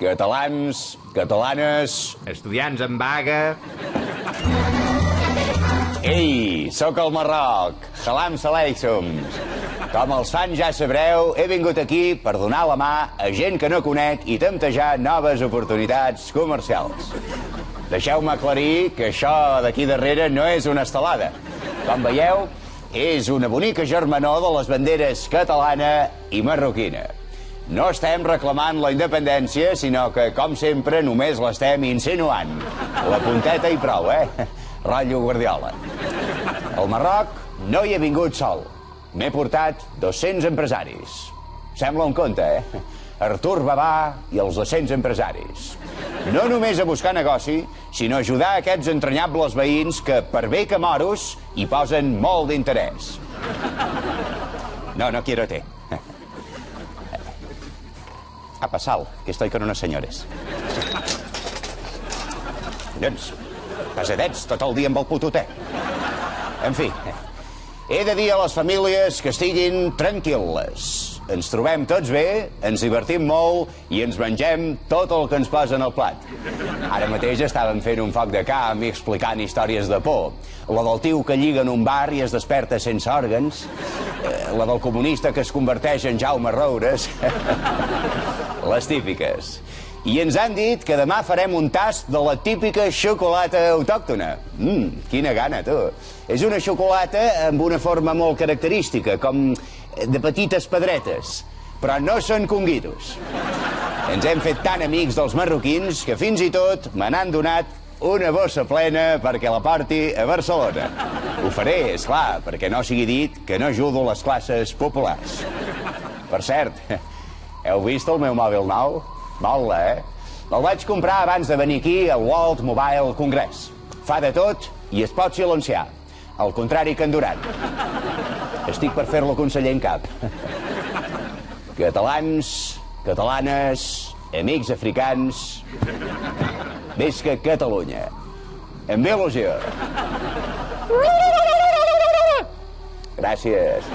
Catalans, catalanes... Estudiants en vaga... Ei, sóc el Marroc. Salam aleikum. Com els fans ja sabreu, he vingut aquí per donar la mà a gent que no conec i temptejar noves oportunitats comercials. Deixeu-me aclarir que això d'aquí darrere no és una estelada. Com veieu, és una bonica germanor de les banderes catalana i marroquina. No estem reclamant la independència, sinó que, com sempre, només l'estem insinuant. La punteta i prou, Rotllo Guardiola. Al Marroc no hi he vingut sol. M'he portat 200 empresaris. Sembla un conte, Artur Babà i els 200 empresaris. No només a buscar negoci, sinó a ajudar aquests entranyables veïns que, per bé que moros, hi posen molt d'interès. No quiero té. A pasar, que estoy con unos señores. Doncs, pesadets tot el dia amb el puto té. En fi, he de dir a les famílies que estiguin tranquil·les. Ens trobem tots bé, ens divertim molt i ens mengem tot el que ens posen al plat. Ara mateix estàvem fent un foc de camp i explicant històries de por. La del tio que lliga en un bar i es desperta sense òrgans. La del comunista que es converteix en Jaume Roures. Les típiques. I ens han dit que demà farem un tast de la típica xocolata autòctona. Quina gana, tu. És una xocolata amb una forma molt característica, com de petites pedretes, però no són conguitos. Ens hem fet tan amics dels marroquins que fins i tot me n'han donat una bossa plena perquè la porti a Barcelona. Ho faré, esclar, perquè no sigui dit que no ajudo les classes populars. Per cert, heu vist el meu mòbil nou? Mola, Me'l vaig comprar abans de venir aquí al World Mobile Congress. Fa de tot i es pot silenciar. Al contrari que en Duran. Estic per fer-lo conseller en cap. Catalans, catalanes, amics africans... Visca Catalunya. Amb il·lusió. Gràcies.